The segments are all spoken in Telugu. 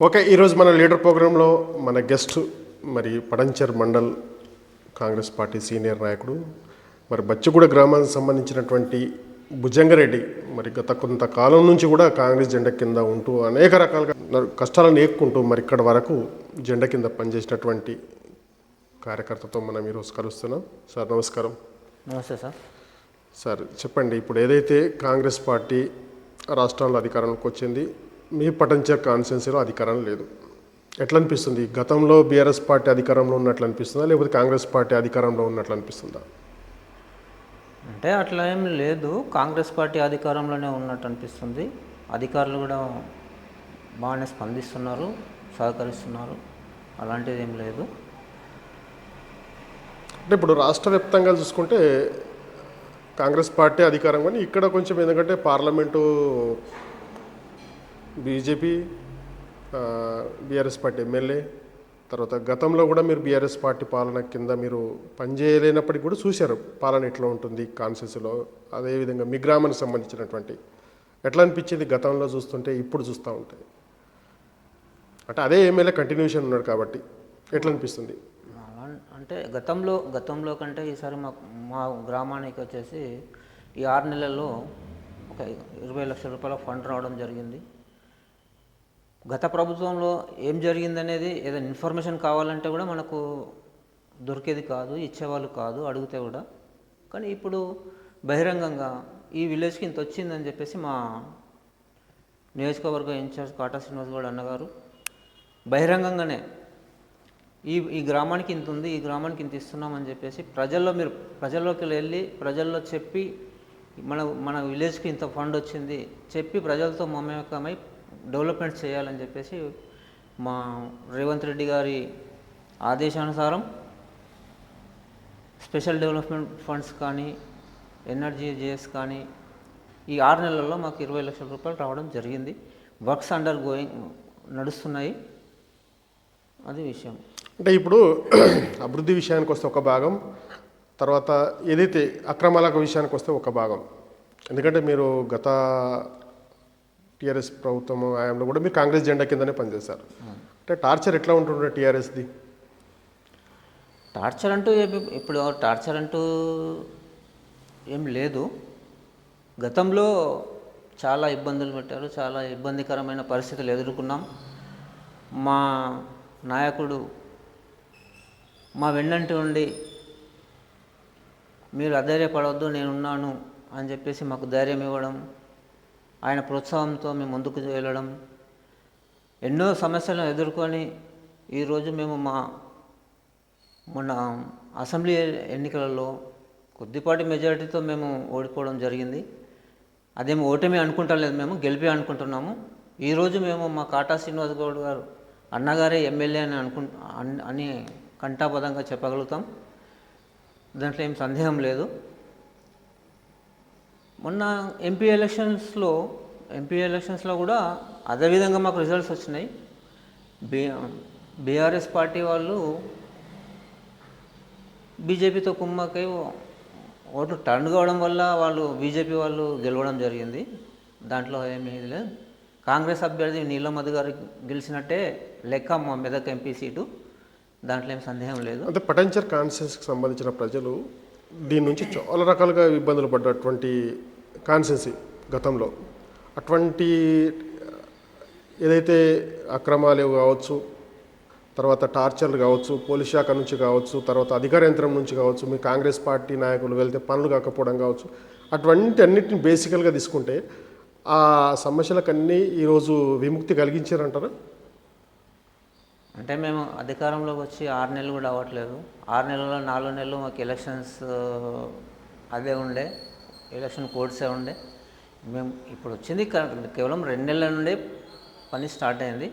ఓకే. ఈరోజు మన లీడర్ ప్రోగ్రాంలో మన గెస్ట్ మరి పడంచర్ మండల్ కాంగ్రెస్ పార్టీ సీనియర్ నాయకుడు మరి బచ్చగూడ గ్రామానికి సంబంధించినటువంటి భుజంగరెడ్డి మరి గత కొంతకాలం నుంచి కూడా కాంగ్రెస్ జెండా కింద ఉంటూ అనేక రకాలుగా కష్టాలను ఏక్కుంటూ మరి ఇక్కడ వరకు జెండా కింద పనిచేసినటువంటి కార్యకర్తతో మనం ఈరోజు కలుస్తున్నాం. సార్ నమస్కారం. నమస్తే సార్. సార్ చెప్పండి, ఇప్పుడు ఏదైతే కాంగ్రెస్ పార్టీ రాష్ట్రంలో అధికారంలోకి వచ్చింది, మీ పటంచర్ కాన్స్టిట్యున్సీలో అధికారం లేదు, ఎట్లా అనిపిస్తుంది? గతంలో బీఆర్ఎస్ పార్టీ అధికారంలో ఉన్నట్లు అనిపిస్తుందా, లేకపోతే కాంగ్రెస్ పార్టీ అధికారంలో ఉన్నట్లు అనిపిస్తుందా? అంటే అట్లా ఏం లేదు, కాంగ్రెస్ పార్టీ అధికారంలోనే ఉన్నట్టు అనిపిస్తుంది. అధికారులు కూడా బాగానే స్పందిస్తున్నారు, సహకరిస్తున్నారు, అలాంటిది ఏం లేదు. అంటే ఇప్పుడు రాష్ట్ర వ్యాప్తంగా చూసుకుంటే కాంగ్రెస్ పార్టీ అధికారం, కానీ ఇక్కడ కొంచెం ఎందుకంటే parliament BJP, BRS party MLA, తర్వాత గతంలో కూడా మీరు బీఆర్ఎస్ పార్టీ పాలన కింద మీరు పనిచేయలేనప్పటికీ కూడా చూశారు పాలన ఎట్లా ఉంటుంది కాన్స్టిట్యున్సీలో. అదేవిధంగా మీ గ్రామానికి సంబంధించినటువంటి ఎట్లా అనిపించింది గతంలో చూస్తుంటే ఇప్పుడు చూస్తూ ఉంటాయి? అంటే అదే ఎమ్మెల్యే కంటిన్యూషన్ ఉన్నాడు కాబట్టి ఎట్లా అనిపిస్తుంది? అంటే గతంలో కంటే ఈసారి మా గ్రామానికి వచ్చేసి ఈ 6 నెలల్లో ఒక 20 లక్షల రూపాయల ఫండ్ రావడం జరిగింది. గత ప్రభుత్వంలో ఏం జరిగిందనేది ఏదైనా ఇన్ఫర్మేషన్ కావాలంటే కూడా మనకు దొరికేది కాదు, ఇచ్చేవాళ్ళు కాదు అడిగితే కూడా. కానీ ఇప్పుడు బహిరంగంగా ఈ విలేజ్కి ఇంత వచ్చిందని చెప్పేసి మా నియోజకవర్గ ఇన్ఛార్జ్ కాటా శ్రీనివాస్ గౌడ్ అన్నగారు బహిరంగంగానే ఈ గ్రామానికి ఇంత ఉంది, ఈ గ్రామానికి ఇంత ఇస్తున్నామని చెప్పేసి ప్రజల్లోకి వెళ్ళి ప్రజల్లో చెప్పి మన విలేజ్కి ఇంత ఫండ్ వచ్చింది చెప్పి ప్రజలతో మమేకమై డెవలప్మెంట్ చేయాలని చెప్పేసి మా రేవంత్ రెడ్డి గారి ఆదేశానుసారం స్పెషల్ డెవలప్మెంట్ ఫండ్స్ కానీ ఎన్ఆర్జీజేఎస్ కానీ ఈ 6 నెలల్లో మాకు 20 లక్షల రూపాయలు రావడం జరిగింది. వర్క్స్ అండర్ గోయింగ్ నడుస్తున్నాయి, అది విషయం. అంటే ఇప్పుడు అభివృద్ధి విషయానికి వస్తే ఒక భాగం, తర్వాత ఏదైతే అక్రమాల విషయానికి వస్తే ఒక భాగం. ఎందుకంటే మీరు గత టీఆర్ఎస్ ప్రభుత్వం హయాంలో కూడా మీరు కాంగ్రెస్ జెండా కిందనే పనిచేశారు. అంటే టార్చర్ ఎట్లా ఉంటుండే టీఆర్ఎస్ది? టార్చర్ అంటూ ఏం లేదు. గతంలో చాలా ఇబ్బందులు పెట్టారు, చాలా ఇబ్బందికరమైన పరిస్థితులు ఎదుర్కొన్నాం. మా నాయకుడు మా వెన్నంటి ఉండి మీరు అధైర్యపడవద్దు నేనున్నాను అని చెప్పేసి మాకు ధైర్యం ఇవ్వడం, ఆయన ప్రోత్సాహంతో మేము ముందుకు వెళ్ళడం, ఎన్నో సమస్యలను ఎదుర్కొని ఈరోజు మేము మొన్న అసెంబ్లీ ఎన్నికలలో కొద్దిపాటి మెజారిటీతో మేము ఓడిపోవడం జరిగింది. అదేమో ఓటమి అనుకుంటలేదు, మేము గెలిపి అనుకుంటున్నాము. ఈరోజు మేము మా కాటా శ్రీనివాస్ గౌడ్ గారు అన్నగారే ఎమ్మెల్యే అని కంఠాపదంగా చెప్పగలుగుతాం, దాంట్లో ఏం సందేహం లేదు. మొన్న ఎంపీ ఎలక్షన్స్లో కూడా అదేవిధంగా మాకు రిజల్ట్స్ వచ్చినాయి. బీఆర్ఎస్ పార్టీ వాళ్ళు బీజేపీతో కుమ్మకై ఓట్లు టర్న్ కావడం వల్ల బీజేపీ వాళ్ళు గెలవడం జరిగింది. దాంట్లో ఏమీ లేదు. కాంగ్రెస్ అభ్యర్థి నీలమధు గారు గెలిచినట్టే లెక్క మా మెదక్ ఎంపీ సీటు, దాంట్లో ఏం సందేహం లేదు. అంటే పటంచర్ కాన్స్టిట్యున్సీకి సంబంధించిన ప్రజలు దీని నుంచి చాలా రకాలుగా ఇబ్బందులు పడ్డటువంటి కాన్స్టిట్యున్సీ గతంలో. అటువంటి ఏదైతే అక్రమాలు కావచ్చు, తర్వాత టార్చర్లు కావచ్చు, పోలీస్ శాఖ నుంచి కావచ్చు, తర్వాత అధికార యంత్రం నుంచి కావచ్చు, మీ కాంగ్రెస్ పార్టీ నాయకులు వెళ్తే పనులు కాకపోవడం కావచ్చు, అన్నిటిని బేసికల్గా తీసుకుంటే ఆ సమస్యలకన్నీ ఈరోజు విముక్తి కలిగించారంటారా? అంటే మేము అధికారంలోకి వచ్చి 6 నెలలు కూడా అవ్వట్లేదు. 6 నెలల్లో 4 నెలలు మాకు ఎలక్షన్స్ అదే ఉండే, ఎలక్షన్ కోడ్సే ఉండే. మేము ఇప్పుడు వచ్చింది కేవలం 2 నెలల నుండే పని స్టార్ట్ అయింది.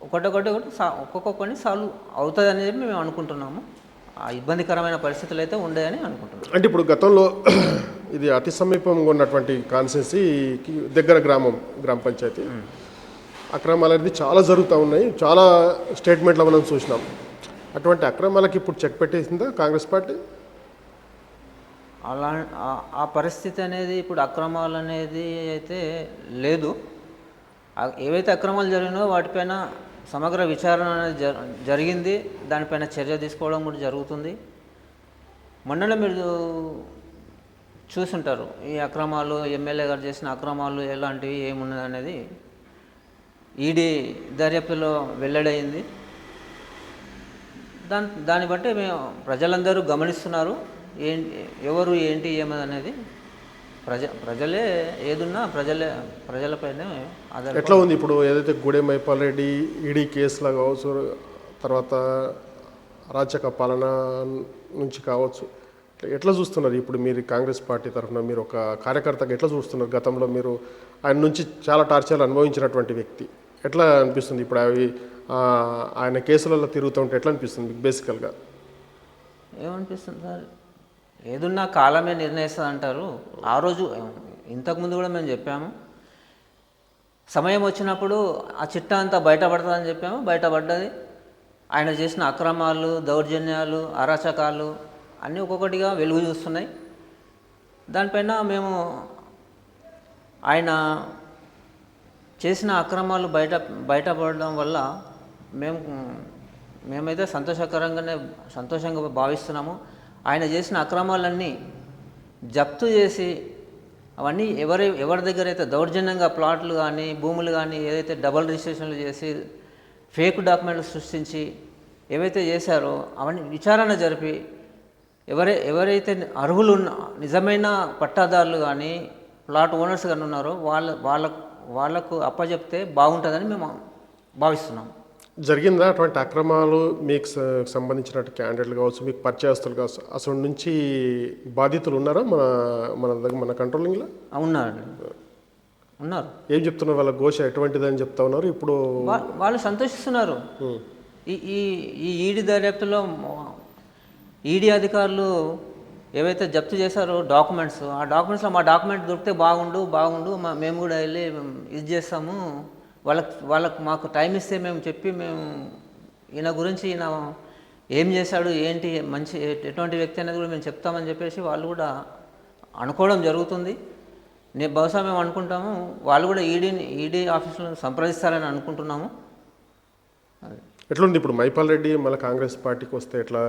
ఒక్కొక్క పని సాల్వ్ అవుతుంది అనేది మేము అనుకుంటున్నాము. ఆ ఇబ్బందికరమైన పరిస్థితులు అయితే ఉండేదని అనుకుంటున్నాం. అంటే ఇప్పుడు గతంలో ఇది అతి సమీపంగా ఉన్నటువంటి కాన్స్టిట్యున్సీకి దగ్గర గ్రామ పంచాయతీ అక్రమాలు అనేది చాలా జరుగుతూ ఉన్నాయి, చాలా స్టేట్మెంట్లు మనం చూసినాం. అటువంటి అక్రమాలకి ఇప్పుడు చెక్ పెట్టేసిందా కాంగ్రెస్ పార్టీ? ఆ పరిస్థితి అనేది ఇప్పుడు అక్రమాలు అనేది అయితే లేదు. ఏవైతే అక్రమాలు జరిగినాయో వాటిపైన సమగ్ర విచారణ అనేది జరిగింది. దానిపైన చర్య తీసుకోవడం కూడా జరుగుతుంది. మొన్ననే మీరు చూసుంటారు ఈ అక్రమాలు, ఎమ్మెల్యే గారు చేసిన అక్రమాలు ఎలాంటివి ఏమున్నది అనేది ఈడీ దర్యాప్తులో వెల్లడైంది. దాన్ని బట్టి మేము ప్రజలందరూ గమనిస్తున్నారు. ఎవరు ఏంటి ఏమది అనేది ప్రజలే ఏదున్నా ప్రజలపైనే ఆధార. ఎట్లా ఉంది ఇప్పుడు ఏదైతే గూడెం మైపాల్ రెడ్డి ఈడీ కేసులా కావచ్చు, తర్వాత అరాచక పాలన నుంచి కావచ్చు, ఎట్లా చూస్తున్నారు ఇప్పుడు మీరు కాంగ్రెస్ పార్టీ తరఫున మీరు ఒక కార్యకర్తగా ఎట్లా చూస్తున్నారు? గతంలో మీరు ఆయన నుంచి చాలా టార్చర్లు అనుభవించినటువంటి వ్యక్తి, ఎట్లా అనిపిస్తుంది ఇప్పుడు అవి ఆయన కేసులలో తిరుగుతూ ఉంటే ఎట్లా అనిపిస్తుంది మీకు బేసికల్గా? ఏమనిపిస్తుంది సార్, ఏదున్నా కాలమే నిర్ణయిస్తుంది అంటారు. ఆ రోజు ఇంతకుముందు కూడా మేము చెప్పాము, సమయం వచ్చినప్పుడు ఆ చిట్టా అంతా బయటపడుతుందని చెప్పాము. బయటపడ్డది. ఆయన చేసిన అక్రమాలు, దౌర్జన్యాలు, అరాచకాలు అన్నీ ఒక్కొక్కటిగా వెలుగు చూస్తున్నాయి. దానిపైన మేము ఆయన చేసిన అక్రమాలు బయటపడడం వల్ల మేమైతే సంతోషంగా భావిస్తున్నాము. ఆయన చేసిన అక్రమాలన్నీ జప్తు చేసి అవన్నీ ఎవరి దగ్గర అయితే దౌర్జన్యంగా ప్లాట్లు కానీ భూములు కానీ ఏదైతే డబల్ రిజిస్ట్రేషన్లు చేసి ఫేక్ డాక్యుమెంట్లు సృష్టించి ఏవైతే చేశారో అవన్నీ విచారణ జరిపి ఎవరైతే అర్హులు నిజమైన పట్టాదారులు కానీ ప్లాట్ ఓనర్స్ కానీ ఉన్నారో వాళ్ళకు అప్పచెప్తే బాగుంటుందని మేము భావిస్తున్నాం. జరిగిందా అటువంటి అక్రమాలు? మీకు సంబంధించిన క్యాండిడేట్లు కావచ్చు, మీకు పరిచయస్తులు కావచ్చు, అసలు నుంచి బాధితులు ఉన్నారా మన కంట్రోలింగ్లో? ఉన్నారు. ఏం చెప్తున్నారు? వాళ్ళ ఘోష ఎటువంటిదని చెప్తా ఉన్నారు ఇప్పుడు? వాళ్ళు సంతోషిస్తున్నారు. ఈ ఈడీ దర్యాప్తులో ఈడీ అధికారులు ఏవైతే జప్తు చేశారో డాక్యుమెంట్స్, ఆ డాక్యుమెంట్స్లో మా డాక్యుమెంట్ దొరికితే బాగుండు మేము కూడా వెళ్ళి ఇది చేస్తాము, వాళ్ళకు మాకు టైం ఇస్తే మేము ఈయన గురించి ఈయన ఏం చేశాడు, ఏంటి మంచి ఎటువంటి వ్యక్తి అనేది కూడా మేము చెప్తామని చెప్పేసి వాళ్ళు కూడా అనుకోవడం జరుగుతుంది. బహుశా మేము అనుకుంటాము వాళ్ళు కూడా ఈడీ ఆఫీసులను సంప్రదిస్తారని అనుకుంటున్నాము. ఎట్లుంది ఇప్పుడు మైపాల్ రెడ్డి మళ్ళీ కాంగ్రెస్ పార్టీకి వస్తే ఎట్లా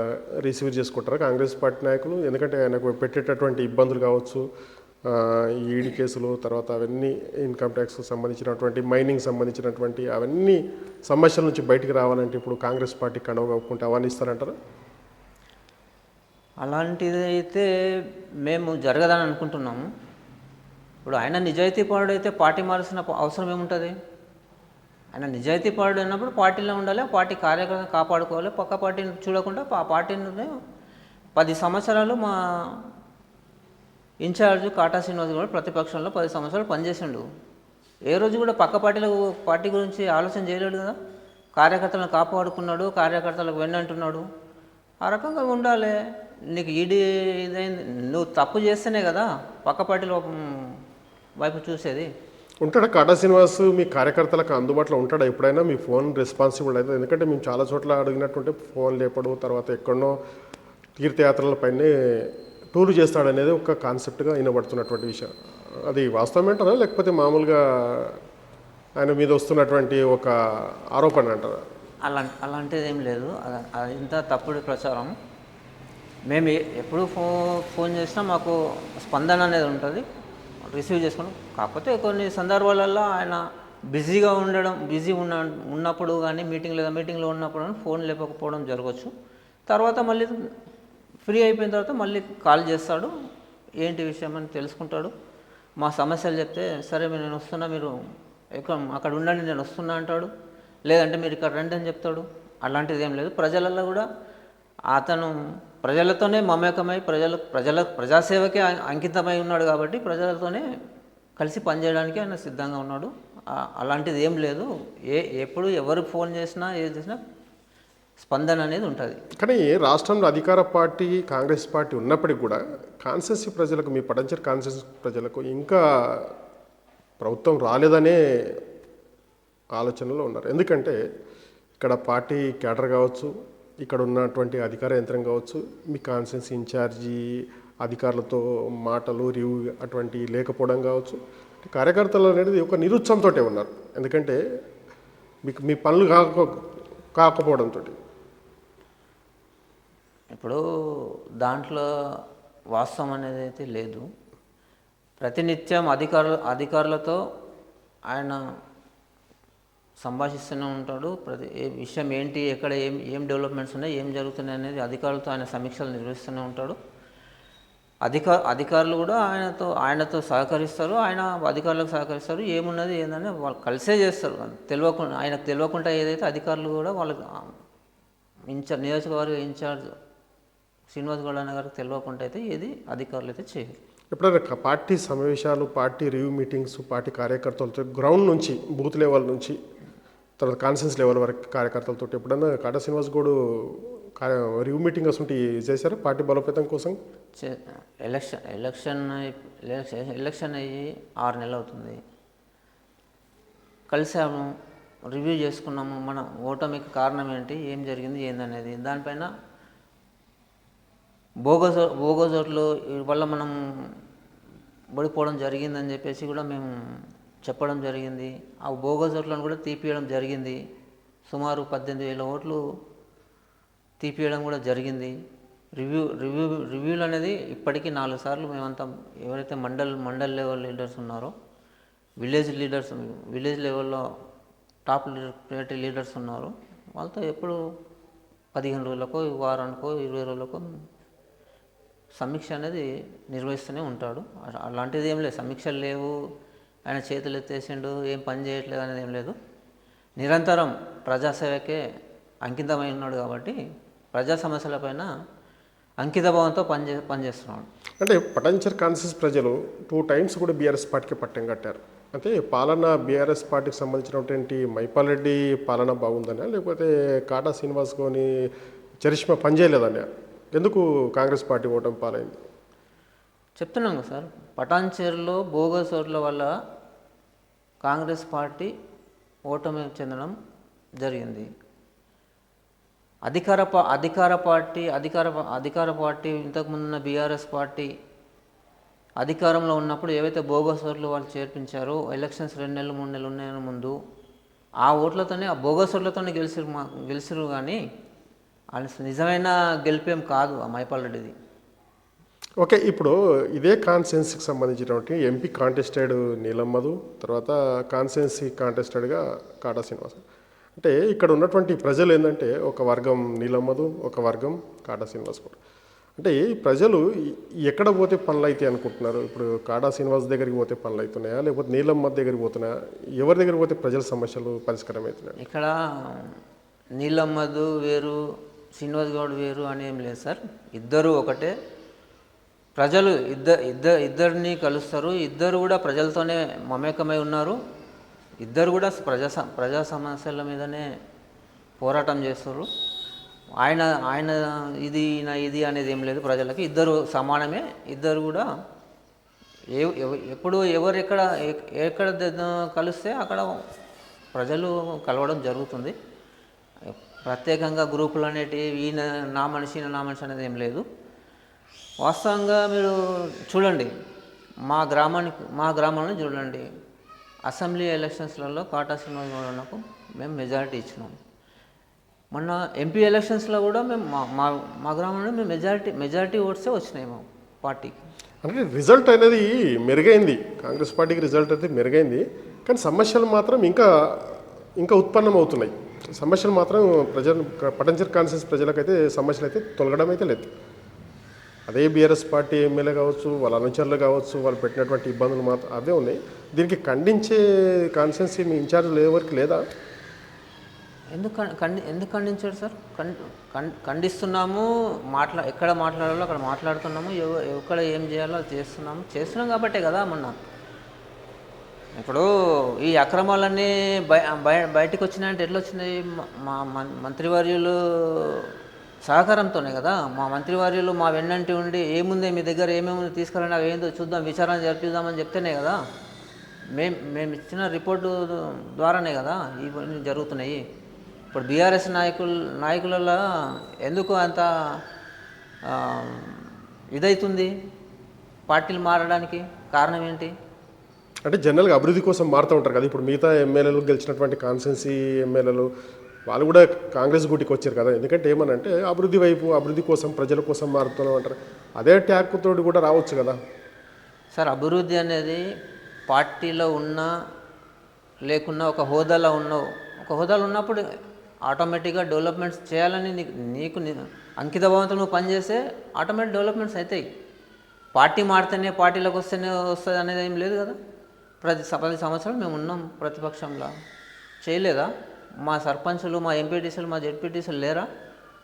రిసీవ్ చేసుకుంటారా కాంగ్రెస్ పార్టీ నాయకులు? ఎందుకంటే ఆయనకు పెట్టేటటువంటి ఇబ్బందులు కావచ్చు, ఈడీ కేసులు, తర్వాత అవన్నీ ఇన్కమ్ ట్యాక్స్కి సంబంధించినటువంటి, మైనింగ్ సంబంధించినటువంటి అవన్నీ సమస్యల నుంచి బయటికి రావాలంటే ఇప్పుడు కాంగ్రెస్ పార్టీ కండవ కప్పుకుంటే అవన్నీ ఇస్తారంటారా? అలాంటిది అయితే మేము జరగదని అనుకుంటున్నాము. ఇప్పుడు ఆయన నిజాయితీ పరుడైతే పార్టీ మారాల్సిన అవసరం ఏముంటుంది? ఆయన నిజాయితీ పరుడు అన్నప్పుడు పార్టీలో ఉండాలి, పార్టీ కార్యకర్తను కాపాడుకోవాలి, పక్క పార్టీని చూడకుండా ఆ పార్టీని 10 సంవత్సరాలు మా ఇన్ఛార్జ్ కాటా శ్రీనివాస్ కూడా ప్రతిపక్షంలో 10 సంవత్సరాలు పనిచేసిండు. ఏ రోజు కూడా పక్క పార్టీ గురించి ఆలోచన చేయలేడు కదా. కార్యకర్తలను కాపాడుకున్నాడు, కార్యకర్తలకు వెన్నంటున్నాడు. ఆ రకంగా ఉండాలి. నీకు ఈడీ ఇదైంది, నువ్వు తప్పు చేస్తేనే కదా పక్క పార్టీలో వైపు చూసేది. ఉంటాడా కాటా శ్రీనివాస్ మీ కార్యకర్తలకు అందుబాటులో ఉంటాడా ఎప్పుడైనా? మీ ఫోన్ రెస్పాన్సిబుల్ అవుతుంది? ఎందుకంటే మేము చాలా చోట్ల అడిగినట్టుంటే ఫోన్ లేపడు, తర్వాత ఎక్కడనో తీర్థయాత్రలపైనే టూర్లు చేస్తాడనేది ఒక కాన్సెప్ట్గా వినబడుతున్నటువంటి విషయం. అది వాస్తవమేంటారా లేకపోతే మామూలుగా ఆయన మీద వస్తున్నటువంటి ఒక ఆరోపణ అంటారా? అలాంటిది ఏం లేదు. అది ఇంత తప్పుడు ప్రచారం. మేము ఎప్పుడు ఫోన్ చేసినా మాకు స్పందన అనేది ఉంటుంది, రిసీవ్ చేసుకున్నాం. కాకపోతే కొన్ని సందర్భాలలో ఆయన బిజీ ఉన్నప్పుడు కానీ మీటింగ్లో ఉన్నప్పుడు కానీ ఫోన్ లేకపోవడం జరగవచ్చు. తర్వాత మళ్ళీ ఫ్రీ అయిపోయిన తర్వాత మళ్ళీ కాల్ చేస్తాడు, ఏంటి విషయం అని తెలుసుకుంటాడు. మా సమస్యలు చెప్తే సరే నేను వస్తున్నా, మీరు అక్కడ ఉండండి నేను వస్తున్నా అంటాడు. లేదంటే మీరు ఇక్కడ రండి అని చెప్తాడు. అలాంటిది ఏం లేదు. ప్రజలలో కూడా అతను ప్రజలతోనే మమేకమై ప్రజాసేవకే అంకితమై ఉన్నాడు కాబట్టి ప్రజలతోనే కలిసి పనిచేయడానికి ఆయన సిద్ధంగా ఉన్నాడు. అలాంటిది ఏం లేదు. ఎప్పుడు ఎవరు ఫోన్ చేసినా ఏది చేసినా స్పందన అనేది ఉంటుంది. కానీ రాష్ట్రంలో అధికార పార్టీ కాంగ్రెస్ పార్టీ ఉన్నప్పటికీ కూడా కాన్స్టిట్యున్సీ ప్రజలకు, మీ పటంచెరు కాన్స్టిట్యున్సీ ప్రజలకు ఇంకా ప్రభుత్వం రాలేదనే ఆలోచనలో ఉన్నారు. ఎందుకంటే ఇక్కడ పార్టీ క్యాడర్ కావచ్చు, ఇక్కడ ఉన్నటువంటి అధికార యంత్రం కావచ్చు, మీ కాన్స్టిట్యున్సీ ఇన్ఛార్జి అధికారులతో మాటలు రివ్యూ అటువంటి లేకపోవడం కావచ్చు, కార్యకర్తలు అనేది ఒక నిరుత్సాహంతో ఉన్నారు. ఎందుకంటే మీకు మీ పనులు కాకపోవడంతో. ఇప్పుడు దాంట్లో వాస్తవం అనేది అయితే లేదు. ప్రతినిత్యం అధికారులతో ఆయన సంభాషిస్తూనే ఉంటాడు. ఏ విషయం ఏంటి, ఎక్కడ ఏం డెవలప్మెంట్స్ ఉన్నాయి, ఏం జరుగుతున్నాయి అనేది అధికారులతో ఆయన సమీక్షలు నిర్వహిస్తూనే ఉంటాడు. అధికారులు కూడా ఆయనతో సహకరిస్తారు, ఆయన అధికారులకు సహకరిస్తారు. ఏమున్నది ఏంటంటే వాళ్ళు కలిసే చేస్తారు. ఆయనకు తెలియకుండా ఏదైతే అధికారులు కూడా వాళ్ళకి నియోజకవర్గ ఇన్ఛార్జ్ శ్రీనివాస్ గౌడ్ అన్న గారికి తెలియకుండా అయితే ఏది అధికారులు అయితే చేయరు. ఎప్పుడైనా పార్టీ సమావేశాలు, పార్టీ రివ్యూ మీటింగ్స్, పార్టీ కార్యకర్తలతో గ్రౌండ్ నుంచి, బూత్ లెవెల్ నుంచి తర్వాత కాన్ఫరెన్స్ లెవెల్ వరకు కార్యకర్తలతో ఎప్పుడైనా కాటా శ్రీనివాస్ గౌడ్ రివ్యూ మీటింగ్ అసలు చేశారా పార్టీ బలోపేతం కోసం? ఎలక్షన్ అయ్యి 6 నెలలు అవుతుంది. కలిసాము, రివ్యూ చేసుకున్నాము. మన ఓటమికి కారణం ఏంటి, ఏం జరిగింది ఏందనేది. దానిపైన బోగస్ ఓట్లు వల్ల మనం ఓడిపోవడం జరిగిందని చెప్పేసి కూడా మేము చెప్పడం జరిగింది. ఆ బోగస్ ఓట్లను కూడా తీపియడం జరిగింది. సుమారు 18,000 ఓట్లు తీపియడం కూడా జరిగింది. రివ్యూలు అనేది ఇప్పటికీ 4 సార్లు మేమంతా ఎవరైతే మండల్ లెవెల్ లీడర్స్ ఉన్నారో, విలేజ్ లెవెల్లో టాప్ ప్రియారిటీ లీడర్స్ ఉన్నారో వాళ్ళతో ఎప్పుడు 15 రోజులకో, వారానికో, 20 రోజులకో సమీక్ష అనేది నిర్వహిస్తూనే ఉంటాడు. అలాంటిది ఏం లేదు, సమీక్షలు లేవు, ఆయన చేతులు ఎత్తేసిండు, ఏం పని చేయట్లేదు అనేది ఏం లేదు. నిరంతరం ప్రజాసేవకే అంకితమై ఉన్నాడు కాబట్టి ప్రజా సమస్యలపైన అంకితభావంతో పనిచేస్తున్నాడు. అంటే పటాన్చెరు కాన్స్టిట్యూన్సీ ప్రజలు 2 times కూడా బీఆర్ఎస్ పార్టీకి పట్టం కట్టారు. అంటే పాలన బీఆర్ఎస్ పార్టీకి సంబంధించినటువంటి మైపాల్ రెడ్డి పాలన బాగుందనే, లేకపోతే కాటా శ్రీనివాస్ గౌడ్ చరిష్మా పనిచేయలేదనే, ఎందుకు కాంగ్రెస్ పార్టీ ఓటమి పాలైంది? చెప్తున్నాం కదా సార్, పటాన్చెరులో బోగస్ ఓట్ల వల్ల కాంగ్రెస్ పార్టీ ఓటమి చెందడం జరిగింది. అధికార పార్టీ ఇంతకుముందున్న బీఆర్ఎస్ పార్టీ అధికారంలో ఉన్నప్పుడు ఏవైతే బోగస్ ఓట్లు వాళ్ళు చేర్పించారో, ఎలక్షన్స్ 2 నెలలు 3 నెలలు ఉన్నాయని ముందు ఆ ఓట్లతోనే, ఆ బోగస్ ఓట్లతోనే గెలిచిరు కానీ నిజమైన గెలిపేం కాదు ఆ మైపాల్ రెడ్డిది. ఓకే, ఇప్పుడు ఇదే కాన్స్టిట్యున్సీకి సంబంధించినటువంటి ఎంపీ కాంటెస్టెడ్ నీలమ్మధు, తర్వాత కాన్స్టిట్యున్సీ కాంటెస్టెడ్గా కాటా శ్రీనివాస్. అంటే ఇక్కడ ఉన్నటువంటి ప్రజలు ఏంటంటే ఒక వర్గం నీలమ్మధు, ఒక వర్గం కాటా శ్రీనివాస్ కూడా. అంటే ఈ ప్రజలు ఎక్కడ పోతే పనులు అవుతాయి అనుకుంటున్నారు? ఇప్పుడు కాటా శ్రీనివాస్ దగ్గరికి పోతే పనులు అవుతున్నాయా, లేకపోతే నీలమ్మధు దగ్గరికి పోతున్నాయా? ఎవరి దగ్గరికి పోతే ప్రజల సమస్యలు పరిష్కారం అవుతున్నాయి? ఇక్కడ నీలమ్మధు వేరు, శ్రీనివాస్ గౌడ్ వేరు అని ఏం లేదు సార్, ఇద్దరు ఒకటే. ప్రజలు ఇద్దరిని కలుస్తారు, ఇద్దరు కూడా ప్రజలతోనే మమేకమై ఉన్నారు, ఇద్దరు కూడా ప్రజా సమస్యల మీదనే పోరాటం చేస్తారు. ఆయన ఇది నా ఇది అనేది ఏం లేదు ప్రజలకి, ఇద్దరు సమానమే. ఇద్దరు కూడా ఎప్పుడు ఎక్కడ కలిస్తే అక్కడ ప్రజలు కలవడం జరుగుతుంది. ప్రత్యేకంగా గ్రూపులు అనేటివి ఈయన నా మనిషి అనేది ఏం లేదు. వాస్తవంగా మీరు చూడండి, మా గ్రామాన్ని చూడండి, అసెంబ్లీ ఎలక్షన్స్లలో కాటా శ్రీనివాస్ గౌడ్కు మేము మెజారిటీ ఇచ్చినాం. మొన్న ఎంపీ ఎలక్షన్స్లో కూడా మేము మా గ్రామంలో మేము మెజారిటీ ఓట్సే వచ్చినాయి మా పార్టీకి. అంటే రిజల్ట్ అనేది మెరుగైంది, కాంగ్రెస్ పార్టీకి రిజల్ట్ అయితే మెరుగైంది, కానీ సమస్యలు మాత్రం ఇంకా ఉత్పన్నం అవుతున్నాయి. సమస్యలు మాత్రం పటాన్చెరు కాన్స్టిట్యున్సీ ప్రజలకైతే సమస్యలు అయితే తొలగడం అయితే లేదు. అదే బీఆర్ఎస్ పార్టీ ఎమ్మెల్యే కావచ్చు, వాళ్ళ అనుచరులు కావచ్చు, వాళ్ళు పెట్టినటువంటి ఇబ్బందులు మాత్రం అదే ఉన్నాయి. దీనికి ఖండించే కాన్స్టిట్యున్సీ మీ ఇన్ఛార్జ్లు ఎవరికి లేదా? ఎందుకు ఖండించాడు సార్? ఖండిస్తున్నాము, ఎక్కడ మాట్లాడాలో అక్కడ మాట్లాడుతున్నాము, ఎక్కడ ఏం చేయాలో అది చేస్తున్నాం కాబట్టే కదా. మొన్న ఇప్పుడు ఈ అక్రమాలన్నీ బయటకు వచ్చినాయంటే ఎట్లా వచ్చినాయి? మా మంత్రివర్యులు సహకారంతోనే కదా. మా మంత్రివర్యులు మా వెన్నంటి ఉండి ఏముంది మీ దగ్గర ఏమేమి తీసుకురండి, అవి ఏందో చూద్దాం, విచారణ జరిపిద్దామని చెప్తేనే కదా, మేము ఇచ్చిన రిపోర్టు ద్వారానే కదా ఇవన్నీ జరుగుతున్నాయి. ఇప్పుడు బీఆర్ఎస్ నాయకులలో ఎందుకు అంత ఇదవుతుంది పార్టీలు మారడానికి కారణం ఏంటి? అంటే జనరల్గా అభివృద్ధి కోసం మారుతూ ఉంటారు కదా. ఇప్పుడు మిగతా ఎమ్మెల్యేలు గెలిచినటువంటి కాన్స్టెన్సీ ఎమ్మెల్యేలు వాళ్ళు కూడా కాంగ్రెస్ గూటికి వచ్చారు కదా. ఎందుకంటే ఏమనంటే అభివృద్ధి వైపు, అభివృద్ధి కోసం, ప్రజల కోసం మారుతూ ఉంటారు. అదే ట్యాగ్ తోటి కూడా రావచ్చు కదా. సార్, అభివృద్ధి అనేది పార్టీలో ఉన్నా లేకున్నా ఒక హోదాలో ఉన్నప్పుడు ఆటోమేటిక్గా డెవలప్మెంట్స్ చేయాలని నీకు అంకిత భావంతో నువ్వు పనిచేస్తే ఆటోమేటిక్ డెవలప్మెంట్స్ అవుతాయి. పార్టీ మారితేనే, పార్టీలోకి వస్తేనే వస్తుంది అనేది ఏం లేదు కదా. 10 సంవత్సరాలు మేము ఉన్నాం ప్రతిపక్షంలో, చేయలేదా? మా సర్పంచులు, మా ఎంపీటీసీలు, మా జెడ్పీటీసీలు లేరా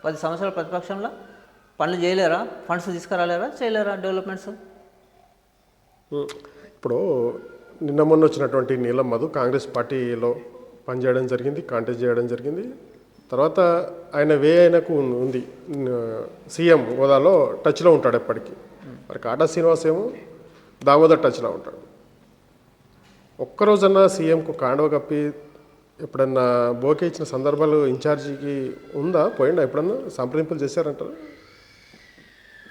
10 సంవత్సరాల ప్రతిపక్షంలో? పనులు చేయలేరా? ఫండ్స్ తీసుకురాలేరా? చేయలేరా డెవలప్మెంట్స్? ఇప్పుడు నిన్న మొన్న వచ్చినటువంటి నీలం మధు కాంగ్రెస్ పార్టీలో పనిచేయడం జరిగింది, కాంటెస్ట్ చేయడం జరిగింది. తర్వాత ఆయనకు ఉంది సీఎం హోదాలో టచ్లో ఉంటాడు ఎప్పటికీ. మరి కాటా శ్రీనివాస్ ఏమో దామోదర్ టచ్లో ఉంటాడు. ఒక్కరోజన్నా సీఎంకు కాండవ కప్పి ఎప్పుడన్నా బోకే ఇచ్చిన సందర్భాలు ఇన్ఛార్జికి ఉందా? పోయిందా? ఎప్పుడన్నా సంప్రదింపులు చేశారంటారు?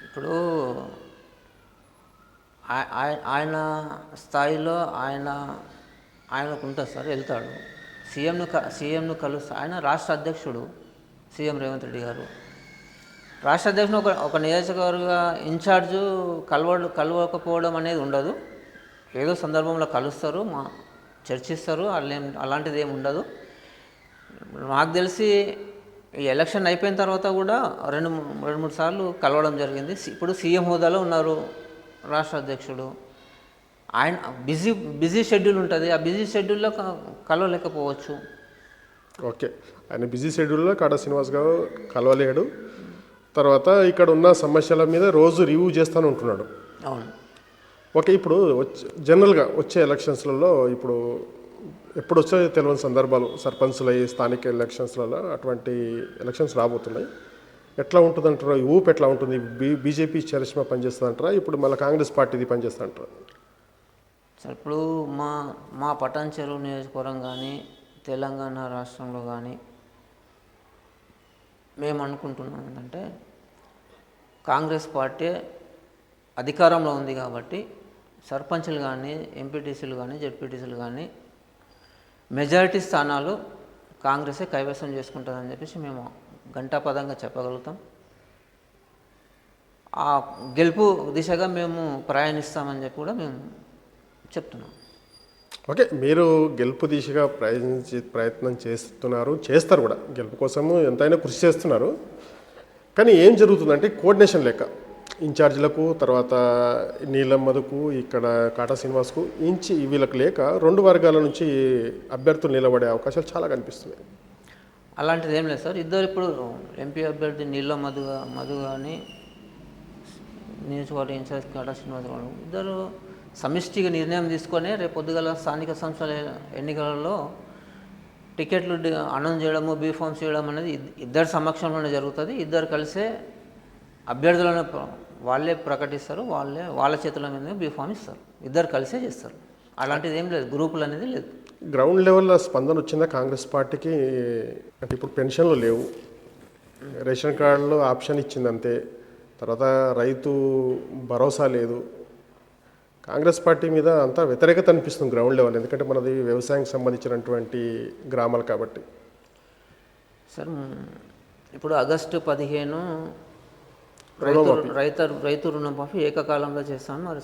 ఇప్పుడు ఆయన స్థాయిలో ఆయనకు ఉంటుంది సార్, వెళ్తాడు. సీఎంను కలుస్తా. ఆయన రాష్ట్ర అధ్యక్షుడు, సీఎం రేవంత్ రెడ్డి గారు. రాష్ట్ర అధ్యక్షుడు ఒక నియోజకవర్గ ఇన్ఛార్జు కలవకపోవడం అనేది ఉండదు. ఏదో సందర్భంలో కలుస్తారు, చర్చిస్తారు, అలాంటిది ఏమి ఉండదు. నాకు తెలిసి ఈ ఎలక్షన్ అయిపోయిన తర్వాత కూడా రెండు మూడు సార్లు కలవడం జరిగింది. ఇప్పుడు సీఎం హోదాలో ఉన్నారు రాష్ట్ర అధ్యక్షుడు. ఆయన బిజీ షెడ్యూల్ ఉంటుంది. ఆ బిజీ షెడ్యూల్లో కలవలేకపోవచ్చు. ఓకే, ఆయన బిజీ షెడ్యూల్లో కాటా శ్రీనివాస్ గారు కలవలేడు. తర్వాత ఇక్కడ ఉన్న సమస్యల మీద రోజు రివ్యూ చేస్తూనే ఉంటున్నాడు. అవును. ఓకే, ఇప్పుడు జనరల్గా వచ్చే ఎలక్షన్స్లలో ఇప్పుడు ఎప్పుడు వచ్చాయో తెలియని సందర్భాలు, సర్పంచ్లు స్థానిక ఎలక్షన్స్లలో అటువంటి ఎలక్షన్స్ రాబోతున్నాయి. ఎట్లా ఉంటుంది అంటారా? ఊపు ఎట్లా ఉంటుంది? బీజేపీ చరిష్మా పనిచేస్తుంది అంటారా? ఇప్పుడు మళ్ళీ కాంగ్రెస్ పార్టీది పనిచేస్తుంది అంటారా? సార్, ఇప్పుడు మా పటాన్చెరు నియోజకవర్గం కానీ, తెలంగాణ రాష్ట్రంలో కానీ మేము అనుకుంటున్నాం ఏంటంటే, కాంగ్రెస్ పార్టీ అధికారంలో ఉంది కాబట్టి సర్పంచ్లు కానీ, ఎంపీటీసీలు కానీ, జెడ్పీటీసీలు కానీ మెజారిటీ స్థానాలు కాంగ్రెసే కైవసం చేసుకుంటుందని చెప్పేసి మేము ఘంటాపదంగా చెప్పగలుగుతాం. ఆ గెలుపు దిశగా మేము ప్రయాణిస్తామని చెప్పి కూడా మేము చెప్తున్నాం. ఓకే, మీరు గెలుపు దిశగా ప్రయత్నం చేస్తారు కూడా. గెలుపు కోసము ఎంతైనా కృషి చేస్తున్నారు. కానీ ఏం జరుగుతుందంటే కోఆర్డినేషన్ లేక ఇన్ఛార్జీలకు, తర్వాత నీలం మధుకు, ఇక్కడ కాటా శ్రీనివాస్కు వీళ్ళకి లేక 2 వర్గాల నుంచి అభ్యర్థులు నిలబడే అవకాశాలు చాలా కనిపిస్తున్నాయి. అలాంటిది ఏం లేదు సార్. ఇద్దరు ఇప్పుడు ఎంపీ అభ్యర్థి నీలం మధు కానీ, నియోజకవర్గ ఇన్ఛార్జ్ కాటా శ్రీనివాస్ గారు ఇద్దరు సమిష్టిగా నిర్ణయం తీసుకొని రేపు పొద్దుగల స్థానిక సంస్థల ఎన్నికలలో టికెట్లు అనౌన్స్ చేయడము, బీఫామ్స్ చేయడం అనేది ఇద్దరు సమక్షంలోనే జరుగుతుంది. ఇద్దరు కలిసే అభ్యర్థులను వాళ్ళే ప్రకటిస్తారు, వాళ్ళ చేతుల మీద బీఫామ్ ఇస్తారు. ఇద్దరు కలిసే చేస్తారు. అలాంటిది ఏం లేదు, గ్రూపులు అనేది లేదు. గ్రౌండ్ లెవెల్లో స్పందన వచ్చిందా కాంగ్రెస్ పార్టీకి? అంటే ఇప్పుడు పెన్షన్లు లేవు, రేషన్ కార్డులో ఆప్షన్ ఇచ్చింది అంతే, తర్వాత రైతు భరోసా లేదు. కాంగ్రెస్ పార్టీ మీద అంతా వ్యతిరేకత అనిపిస్తుంది గ్రౌండ్ లెవెల్. ఎందుకంటే మనది వ్యవసాయానికి సంబంధించినటువంటి గ్రామాలు కాబట్టి. సార్, ఇప్పుడు ఆగస్టు 15 రైతు రుణమాఫీ ఏకకాలంలో చేస్తాను. మరి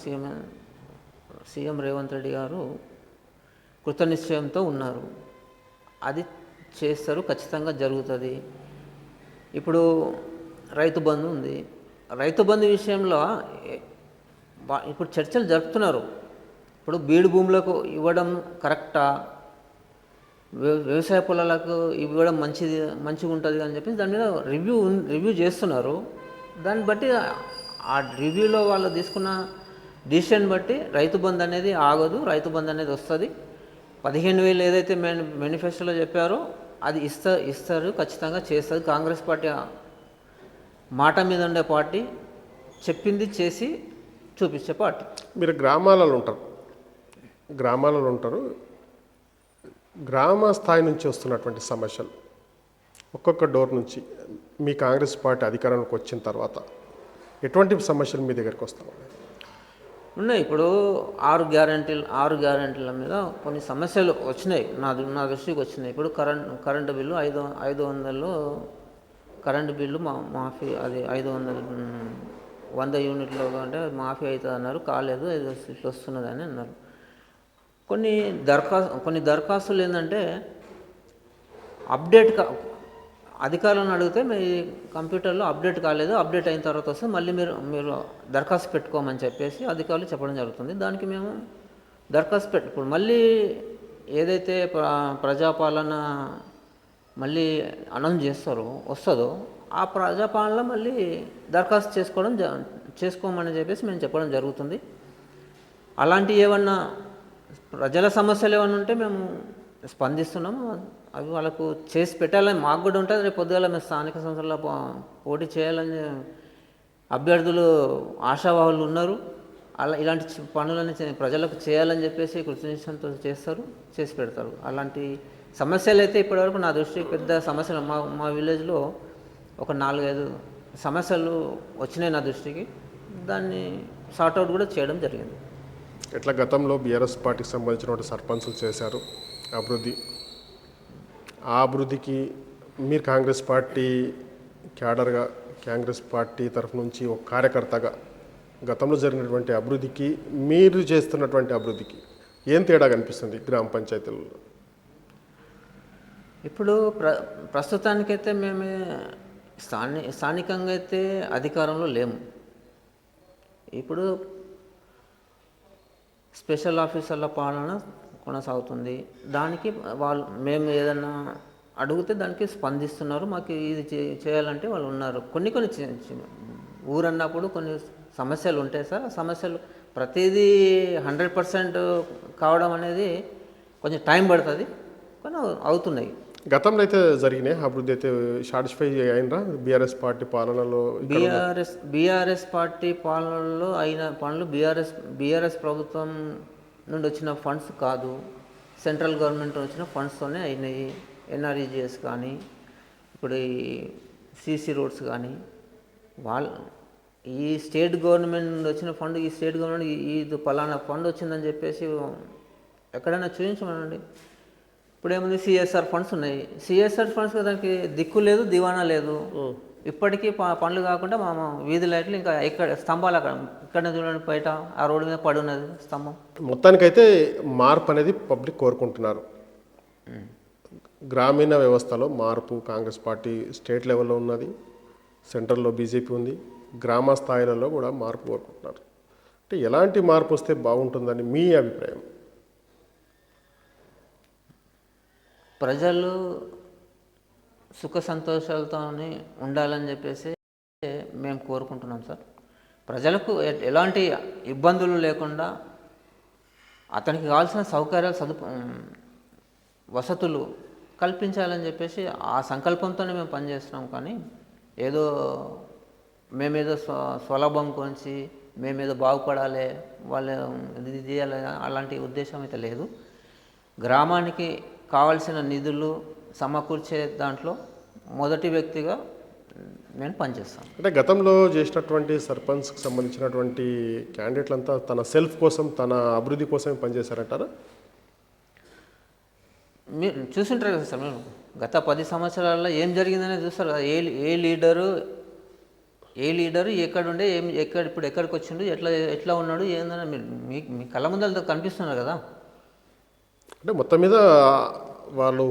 సీఎం రేవంత్ రెడ్డి గారు కృతనిశ్చయంతో ఉన్నారు. అది చేస్తారు, ఖచ్చితంగా జరుగుతుంది. ఇప్పుడు రైతు బంధు ఉంది. రైతు బంధు విషయంలో ఇప్పుడు చర్చలు జరుపుతున్నారు. ఇప్పుడు బీడు భూములకు ఇవ్వడం కరెక్టా, వ్యవసాయ పొలాలకు ఇవ్వడం మంచిగా ఉంటుంది అని చెప్పి దాని మీద రివ్యూ చేస్తున్నారు. దాన్ని బట్టి ఆ రివ్యూలో వాళ్ళు తీసుకున్న డిసిషన్ బట్టి రైతు బంధు అనేది ఆగదు, రైతు బంధు అనేది వస్తుంది. 15,000 ఏదైతే మేనిఫెస్టోలో చెప్పారో అది ఇస్తారు, ఖచ్చితంగా చేస్తుంది. కాంగ్రెస్ పార్టీ మాట మీద ఉండే పార్టీ, చెప్పింది చేసి చూపించే పార్టీ. మీరు గ్రామాలలో ఉంటారు. గ్రామ స్థాయి నుంచి వస్తున్నటువంటి సమస్యలు ఒక్కొక్క డోర్ నుంచి మీ కాంగ్రెస్ పార్టీ అధికారంలోకి వచ్చిన తర్వాత ఎటువంటి సమస్యలు మీ దగ్గరికి వస్తాయి? ఉన్నాయి. ఇప్పుడు 6 గ్యారెంటీల మీద కొన్ని సమస్యలు వచ్చినాయి, నా దృష్టికి వచ్చినాయి. ఇప్పుడు కరెంటు బిల్లు 500 కరెంటు బిల్లు మాఫీ, అది 500 100 యూనిట్లో అంటే మాఫీ అవుతుంది అన్నారు, కాలేదు, ఇట్లా వస్తున్నది అని అన్నారు. కొన్ని దరఖాస్తులు ఏంటంటే అప్డేట్ అధికారులను అడిగితే మీ కంప్యూటర్లో అప్డేట్ కాలేదు, అప్డేట్ అయిన తర్వాత వస్తే మళ్ళీ మీరు దరఖాస్తు పెట్టుకోమని చెప్పేసి అధికారులు చెప్పడం జరుగుతుంది. దానికి మేము దరఖాస్తు ఇప్పుడు మళ్ళీ ఏదైతే ప్రజాపాలన మళ్ళీ అనౌన్స్ వస్తుందో ఆ ప్రజాపాలన మళ్ళీ దరఖాస్తు చేసుకోమని చెప్పేసి మేము చెప్పడం జరుగుతుంది. అలాంటి ఏమన్నా ప్రజల సమస్యలు ఏమన్నా ఉంటే మేము స్పందిస్తున్నాము. అవి వాళ్ళకు చేసి పెట్టాలని మాకు కూడా ఉంటుంది. రేపు పొద్దుగాల మేము స్థానిక సంస్థల్లో పోటీ చేయాలని అభ్యర్థులు ఆశావాహులు ఉన్నారు. ఇలాంటి పనులని ప్రజలకు చేయాలని చెప్పేసి కృతజ్ఞతతో చేసి పెడతారు. అలాంటి సమస్యలు అయితే ఇప్పటివరకు నా దృష్టికి పెద్ద సమస్యలు మా విలేజ్లో ఒక 4-5 సమస్యలు వచ్చినాయి నా దృష్టికి. దాన్ని సార్ట్అవుట్ కూడా చేయడం జరిగింది. ఎట్లా గతంలో బీఆర్ఎస్ పార్టీకి సంబంధించిన సర్పంచులు చేశారు అభివృద్ధి, ఆ అభివృద్ధికి మీరు కాంగ్రెస్ పార్టీ క్యాడర్గా, కాంగ్రెస్ పార్టీ తరఫు నుంచి ఒక కార్యకర్తగా గతంలో జరిగినటువంటి అభివృద్ధికి మీరు చేస్తున్నటువంటి అభివృద్ధికి ఏం తేడా కనిపిస్తుంది గ్రామ పంచాయతీలలో? ఇప్పుడు ప్రస్తుతానికైతే మేము స్థానికంగా అయితే అధికారంలో లేము. ఇప్పుడు స్పెషల్ ఆఫీసర్ల పాలన కొనసాగుతుంది. దానికి మేము ఏదన్నా అడిగితే దానికి స్పందిస్తున్నారు. మాకు ఇది చేయాలంటే వాళ్ళు ఉన్నారు. కొన్ని ఊరన్నప్పుడు కొన్ని సమస్యలు ఉంటాయి సార్. ఆ సమస్యలు ప్రతిదీ 100% కావడం అనేది కొంచెం టైం పడుతుంది, కానీ అవుతున్నాయి. గతంలో అయితే జరిగినాయి అభివృద్ధి, అయితే సాటిస్ఫై అయినరా బీఆర్ఎస్ పార్టీ పాలనలో? బీఆర్ఎస్ పార్టీ పాలనలో అయిన పనులు బీఆర్ఎస్ ప్రభుత్వం నుండి వచ్చిన ఫండ్స్ కాదు, సెంట్రల్ గవర్నమెంట్ వచ్చిన ఫండ్స్తోనే అయినాయి. ఎన్ఆర్ఈజిఎస్ కానీ, ఇప్పుడు ఈ సీసీ రోడ్స్ కానీ, ఈ స్టేట్ గవర్నమెంట్ నుండి వచ్చిన ఫండ్, ఈ స్టేట్ గవర్నమెంట్ ఇది పలానా ఫండ్ వచ్చిందని చెప్పేసి ఎక్కడైనా చూపించమనండి. ఇప్పుడు ఏముంది, సిఎస్ఆర్ ఫండ్స్ ఉన్నాయి. సిఎస్ఆర్ ఫండ్స్ దానికి దిక్కు లేదు, దివానా లేదు. ఇప్పటికీ పనులు కాకుండా మా వీధి లైట్లు ఇంకా స్తంభాలు ఇక్కడ చూడండి, బయట ఆ రోడ్డు మీద పడి ఉన్నది స్తంభం. మొత్తానికైతే మార్పు అనేది పబ్లిక్ కోరుకుంటున్నారు. గ్రామీణ వ్యవస్థలో మార్పు కాంగ్రెస్ పార్టీ స్టేట్ లెవెల్లో ఉన్నది, సెంట్రల్లో బీజేపీ ఉంది, గ్రామ స్థాయిలలో కూడా మార్పు కోరుకుంటున్నారు. అంటే ఎలాంటి మార్పు వస్తే బాగుంటుందని మీ అభిప్రాయం? ప్రజలు సుఖ సంతోషాలతో ఉండాలని చెప్పేసి మేము కోరుకుంటున్నాం సార్. ప్రజలకు ఎలాంటి ఇబ్బందులు లేకుండా అతనికి కావాల్సిన సౌకర్యాలు వసతులు కల్పించాలని చెప్పేసి ఆ సంకల్పంతోనే మేము పనిచేస్తున్నాం. కానీ ఏదో మేమేదో స్వలాభం గురించి మేమేదో బాగుపడాలి, వాళ్ళు ఇది చేయాలి, అలాంటి ఉద్దేశం అయితే లేదు. గ్రామానికి కావాల్సిన నిధులు సమకూర్చే దాంట్లో మొదటి వ్యక్తిగా నేను పనిచేస్తాను. అంటే గతంలో చేసినటువంటి సర్పంచ్కి సంబంధించినటువంటి క్యాండిడేట్లంతా తన సెల్ఫ్ కోసం, తన అభివృద్ధి కోసమే పనిచేశారంటారా? మీరు చూసుంటారు కదా సార్, మీరు గత 10 సంవత్సరాల్లో ఏం జరిగిందనే చూస్తారు కదా. ఏ లీడరు ఎక్కడుండే, ఇప్పుడు ఎక్కడికి వచ్చిండు, ఎట్లా ఉన్నాడు, ఏందని మీరు మీ కళ్ళ ముందర కనిపిస్తున్నారు కదా. అంటే మొత్తం మీద వాళ్ళు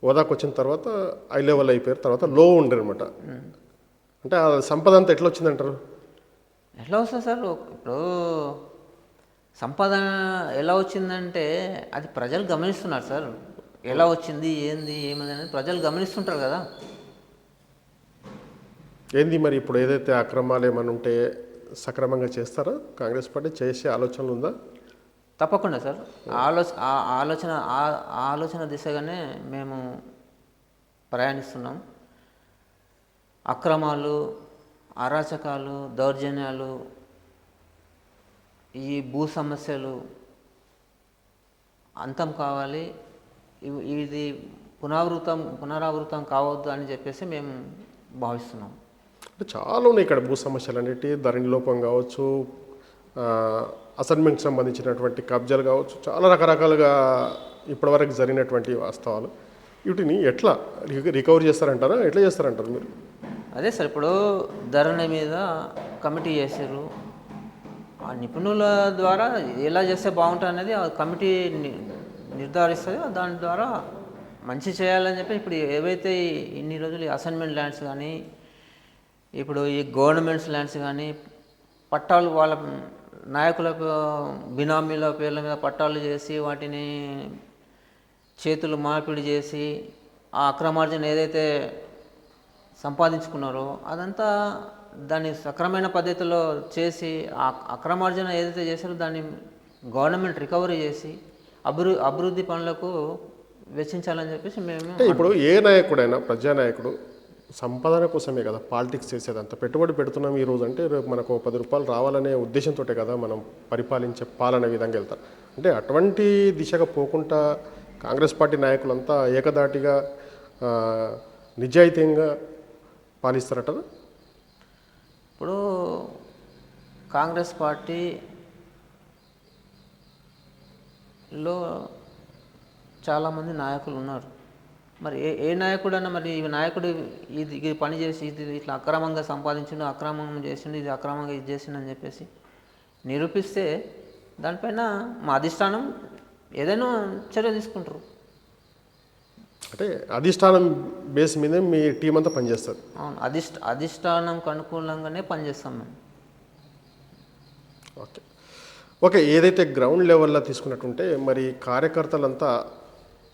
హోదాకు వచ్చిన తర్వాత హై లెవెల్ అయిపోయారు, తర్వాత లో ఉండరు అనమాట. అంటే ఆ సంపద అంతా ఎట్లా వచ్చిందంటారు? ఎట్లా వస్తుంది సార్? ఇప్పుడు సంపాదన ఎలా వచ్చిందంటే అది ప్రజలు గమనిస్తున్నారు సార్. ఎలా వచ్చింది, ఏమది అనేది ప్రజలు గమనిస్తుంటారు కదా. ఏంది మరి ఇప్పుడు ఏదైతే అక్రమాలు ఏమైనా ఉంటే సక్రమంగా చేస్తారా? కాంగ్రెస్ పార్టీ చేసే ఆలోచనలు ఉందా? తప్పకుండా సార్. ఆలోచన దిశగానే మేము ప్రయాణిస్తున్నాం. అక్రమాలు, అరాచకాలు, దౌర్జన్యాలు, ఈ భూ సమస్యలు అంతం కావాలి. ఇది పునరావృతం కావద్దు అని చెప్పేసి మేము భావిస్తున్నాం. అంటే చాలా ఉన్నాయి ఇక్కడ భూ సమస్యలు అనేటి ధరణి లోపం కావచ్చు, అసైన్మెంట్కి సంబంధించినటువంటి కబ్జాలు కావచ్చు, చాలా రకరకాలుగా ఇప్పటివరకు జరిగినటువంటి వాస్తవాలు. వీటిని ఎట్లా రికవర్ చేస్తారంటారా, ఎట్లా చేస్తారంటారు మీరు? అదే సార్, ఇప్పుడు ధరణి మీద కమిటీ చేసారు. ఆ నిపుణుల ద్వారా ఎలా చేస్తే బాగుంటుంది అనేది ఆ కమిటీ నిర్ధారిస్తుంది. దాని ద్వారా మంచి చేయాలని చెప్పి ఇప్పుడు ఏవైతే ఇన్ని రోజులు అసైన్మెంట్ ల్యాండ్స్ కానీ, ఇప్పుడు ఈ గవర్నమెంట్స్ ల్యాండ్స్ కానీ పట్టాలు వాళ్ళ నాయకులకు బినామీల పేర్ల మీద పట్టాలు చేసి వాటిని చేతులు మార్పిడి చేసి ఆ అక్రమార్జన ఏదైతే సంపాదించుకున్నారో అదంతా దాన్ని సక్రమైన పద్ధతిలో చేసి ఆ అక్రమార్జన ఏదైతే చేశారో దాన్ని గవర్నమెంట్ రికవరీ చేసి అభివృద్ధి పనులకు వెచ్చించాలని చెప్పేసి మేము. అంటే ఇప్పుడు ఏ నాయకుడైనా ప్రజానాయకుడు సంపాదన కోసమే కదా పాలిటిక్స్ చేసేది. అంత పెట్టుబడి పెడుతున్నాం ఈరోజు అంటే రేపు మనకు 10 రూపాయలు రావాలనే ఉద్దేశంతో కదా మనం పరిపాలించే పాలన విధంగా వెళ్తాం. అంటే అటువంటి దిశగా పోకుండా కాంగ్రెస్ పార్టీ నాయకులంతా ఏకదాటిగా నిజాయితీగా పాలిస్తారట. ఇప్పుడు కాంగ్రెస్ పార్టీలో చాలామంది నాయకులు ఉన్నారు. మరి ఏ నాయకుడన్నా మరి ఈ నాయకుడు ఇది పని చేసి ఇది ఇట్లా అక్రమంగా సంపాదించిండు, అక్రమంగా చేసిండు, ఇది అక్రమంగా ఇది చేసిండు అని చెప్పేసి నిరూపిస్తే దానిపైన మా అధిష్టానం ఏదైనా చర్య తీసుకుంటారు. అంటే అధిష్టానం బేస్ మీదే మీ టీం అంతా పనిచేస్తుంది. అవును, అధిష్టానంకు అనుకూలంగానే పనిచేస్తాం మేము. ఓకే, ఏదైతే గ్రౌండ్ లెవెల్లో తీసుకున్నట్టుంటే మరి కార్యకర్తలంతా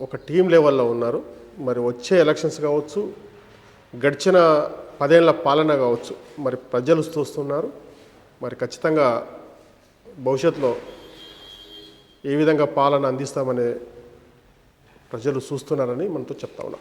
ఒక టీం లెవెల్లో ఉన్నారు. మరి వచ్చే ఎలక్షన్స్ కావచ్చు, గడిచిన 10 ఏళ్ల పాలన కావచ్చు, మరి ప్రజలు చూస్తున్నారు. మరి ఖచ్చితంగా భవిష్యత్తులో ఏ విధంగా పాలన అందిస్తామనే ప్రజలు చూస్తున్నారని మనతో చెప్తా ఉన్నారు.